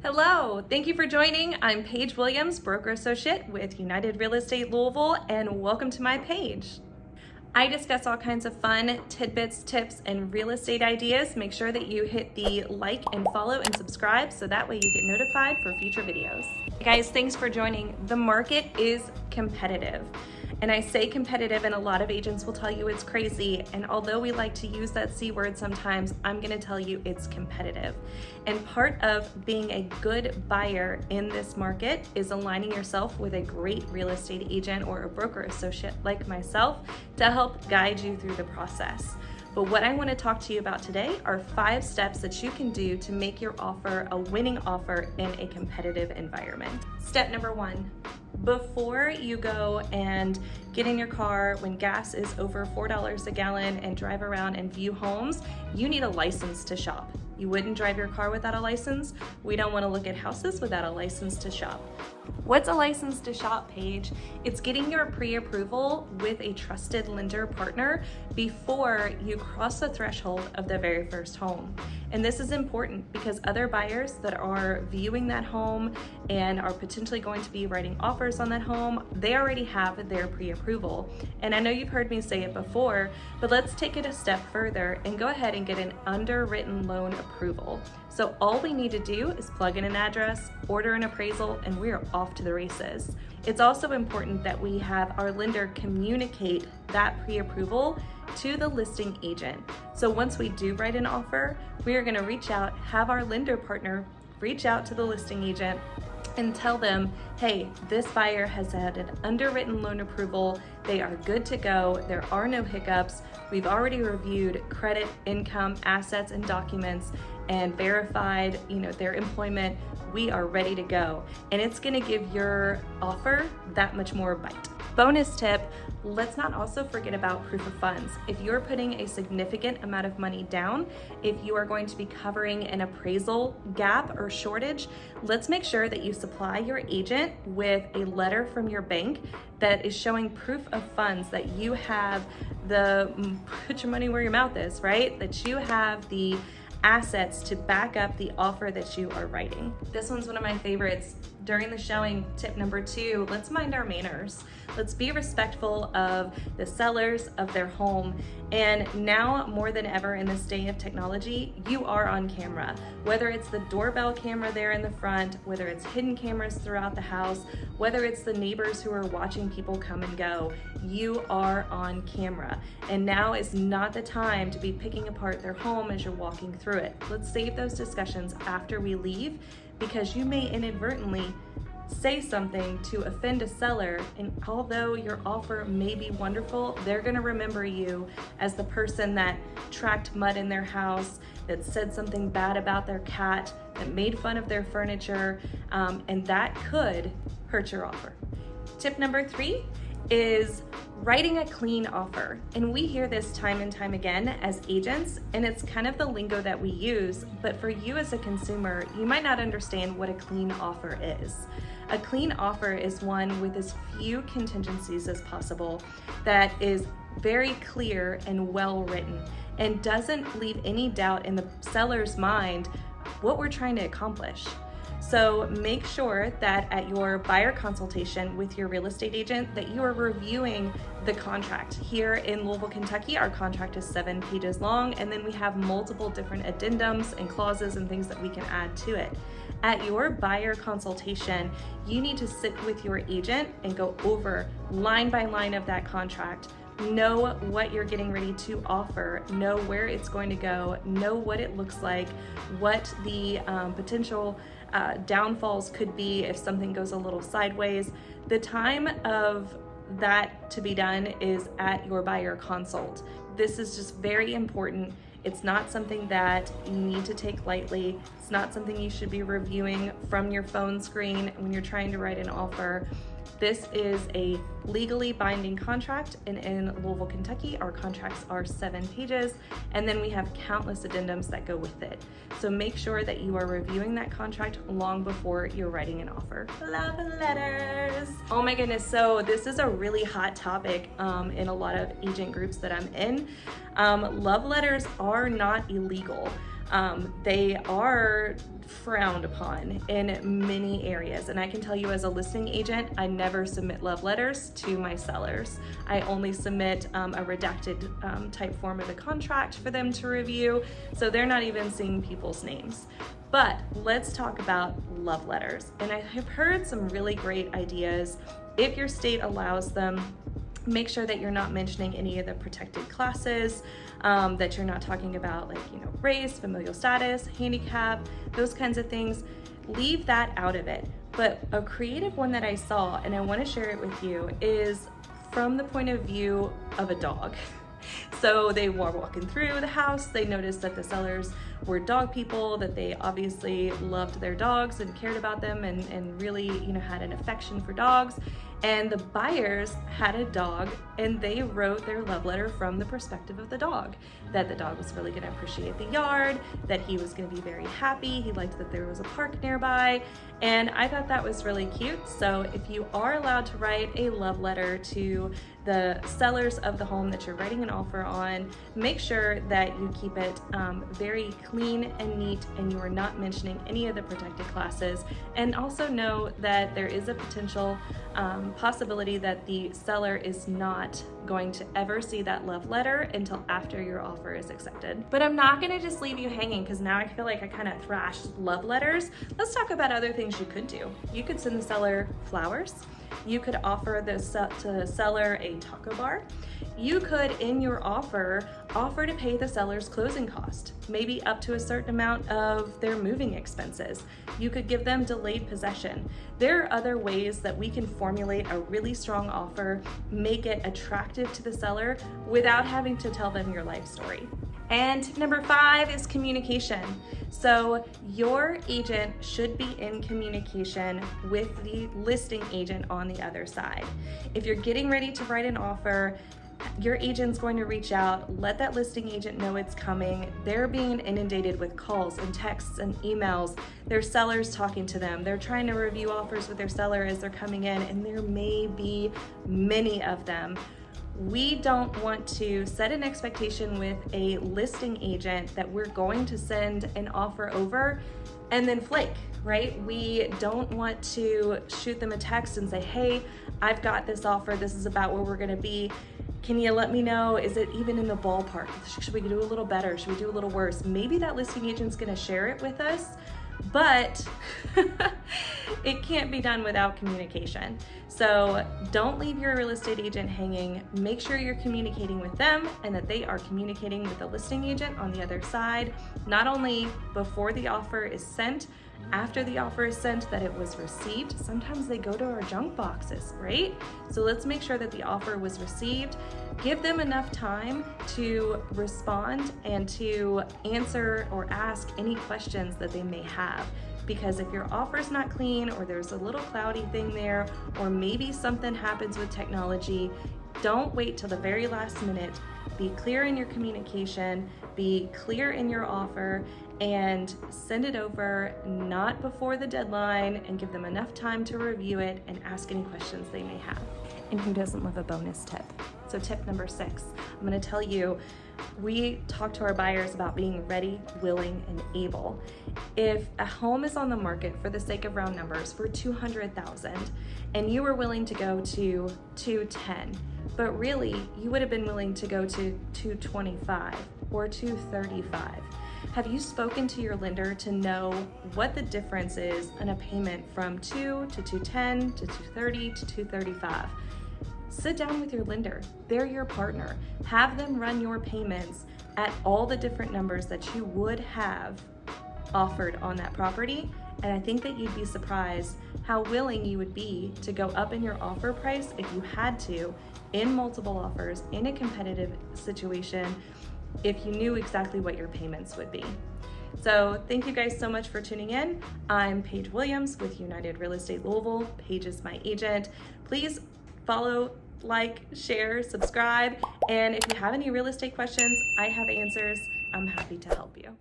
Hello, thank you for joining. I'm Paige Williams, broker associate with United Real Estate Louisville, and welcome to my page. I discuss all kinds of fun tidbits, tips, and real estate ideas. Make sure that you hit the like and follow and subscribe so that way you get notified for future videos. Hey guys, thanks for joining. The market is competitive. And I say competitive, and a lot of agents will tell you it's crazy. And although we like to use that C word sometimes, I'm gonna tell you it's competitive. And part of being a good buyer in this market is aligning yourself with a great real estate agent or a broker associate like myself to help guide you through the process. But what I want to talk to you about today are 5 steps that you can do to make your offer a winning offer in a competitive environment. Step number 1. Before you go and get in your car when gas is over $4 a gallon and drive around and view homes, you need a license to shop. You wouldn't drive your car without a license. We don't want to look at houses without a license to shop. What's a license to shop, Paige? It's getting your pre-approval with a trusted lender partner before you cross the threshold of the very first home. And this is important because other buyers that are viewing that home and are potentially going to be writing offers on that home, they already have their pre-approval. And I know you've heard me say it before, but let's take it a step further and go ahead and get an underwritten loan approval. So all we need to do is plug in an address, order an appraisal, and we're off to the races. It's also important that we have our lender communicate that pre-approval to the listing agent. So once we do write an offer, we are going to reach out, have our lender partner reach out to the listing agent and tell them, hey, this buyer has had an underwritten loan approval. They are good to go. There are no hiccups. We've already reviewed credit, income, assets, and documents and verified, their employment. We are ready to go. And it's gonna give your offer that much more bite. Bonus tip, let's not also forget about proof of funds. If you're putting a significant amount of money down, if you are going to be covering an appraisal gap or shortage, let's make sure that you supply your agent with a letter from your bank that is showing proof of funds, that you have put your money where your mouth is, right? That you have the assets to back up the offer that you are writing. This one's one of my favorites. During the showing, tip number 2, let's mind our manners. Let's be respectful of the sellers of their home. And now more than ever in this day of technology, you are on camera. Whether it's the doorbell camera there in the front, whether it's hidden cameras throughout the house, whether it's the neighbors who are watching people come and go, you are on camera. And now is not the time to be picking apart their home as you're walking through it. Let's save those discussions after we leave, because you may inadvertently say something to offend a seller, and although your offer may be wonderful, they're gonna remember you as the person that tracked mud in their house, that said something bad about their cat, that made fun of their furniture, and that could hurt your offer. Tip number 3 is writing a clean offer. And we hear this time and time again as agents, and it's kind of the lingo that we use, but for you as a consumer, you might not understand what a clean offer is. A clean offer is one with as few contingencies as possible, that is very clear and well written, and doesn't leave any doubt in the seller's mind what we're trying to accomplish. So make sure that at your buyer consultation with your real estate agent that you are reviewing the contract. Here in Louisville, Kentucky, our contract is 7 pages long, and then we have multiple different addendums and clauses and things that we can add to it. At your buyer consultation, you need to sit with your agent and go over line by line of that contract. Know what you're getting ready to offer, know where it's going to go, know what it looks like, what the potential downfalls could be if something goes a little sideways. The time of that to be done is at your buyer consult. This is just very important. It's not something that you need to take lightly. It's not something you should be reviewing from your phone screen when you're trying to write an offer. This is a legally binding contract, and in Louisville, Kentucky, our contracts are 7 pages, and then we have countless addendums that go with it. So make sure that you are reviewing that contract long before you're writing an offer. Love letters. Oh my goodness, so this is a really hot topic in a lot of agent groups that I'm in. Love letters are not illegal. They are frowned upon in many areas. And I can tell you as a listing agent, I never submit love letters to my sellers. I only submit a redacted type form of the contract for them to review. So they're not even seeing people's names. But let's talk about love letters. And I have heard some really great ideas. If your state allows them, make sure that you're not mentioning any of the protected classes, that you're not talking about like, race, familial status, handicap, those kinds of things. Leave that out of it. But a creative one that I saw, and I want to share it with you, is from the point of view of a dog. So they were walking through the house, they noticed that the sellers were dog people, that they obviously loved their dogs and cared about them and really, had an affection for dogs. And the buyers had a dog, and they wrote their love letter from the perspective of the dog, that the dog was really going to appreciate the yard, that he was going to be very happy, he liked that there was a park nearby, and I thought that was really cute. So if you are allowed to write a love letter to the sellers of the home that you're writing an offer on, make sure that you keep it very clean and neat, and you are not mentioning any of the protected classes. And also know that there is a potential possibility that the seller is not going to ever see that love letter until after your offer is accepted. But I'm not gonna just leave you hanging, because now I feel like I kind of thrashed love letters. Let's talk about other things you could do. You could send the seller flowers. You could offer the seller a taco bar. You could, in your offer to pay the seller's closing cost, maybe up to a certain amount of their moving expenses. You could give them delayed possession. There are other ways that we can formulate a really strong offer, make it attractive to the seller without having to tell them your life story. And number 5 is communication. So your agent should be in communication with the listing agent on the other side. If you're getting ready to write an offer, your agent's going to reach out, let that listing agent know it's coming. They're being inundated with calls and texts and emails. Their seller's talking to them. They're trying to review offers with their seller as they're coming in, and there may be many of them. We don't want to set an expectation with a listing agent that we're going to send an offer over and then flake, right? We don't want to shoot them a text and say, hey, I've got this offer. This is about where we're going to be. Can you let me know, is it even in the ballpark? Should we do a little better? Should we do a little worse? Maybe that listing agent's gonna share it with us, but it can't be done without communication. So don't leave your real estate agent hanging. Make sure you're communicating with them and that they are communicating with the listing agent on the other side, not only before the offer is sent, after the offer is sent, that it was received. Sometimes they go to our junk boxes, right? So let's make sure that the offer was received. Give them enough time to respond and to answer or ask any questions that they may have. Because if your offer is not clean, or there's a little cloudy thing there, or maybe something happens with technology, don't wait till the very last minute. Be clear in your communication, be clear in your offer, and send it over not before the deadline, and give them enough time to review it and ask any questions they may have. And who doesn't love a bonus tip? So tip number 6, I'm gonna tell you, we talk to our buyers about being ready, willing, and able. If a home is on the market, for the sake of round numbers, for $200,000, and you were willing to go to $210,000, but really you would have been willing to go to $225,000 or $235,000. Have you spoken to your lender to know what the difference is in a payment from $2 to $210 to $230 to $235? Sit down with your lender. They're your partner. Have them run your payments at all the different numbers that you would have offered on that property. And I think that you'd be surprised how willing you would be to go up in your offer price if you had to, in multiple offers, in a competitive situation, if you knew exactly what your payments would be. So thank you guys so much for tuning in. I'm Paige Williams with United Real Estate Louisville. Paige is my agent. Please follow, like, share, subscribe, and if you have any real estate questions, I have answers. I'm happy to help you.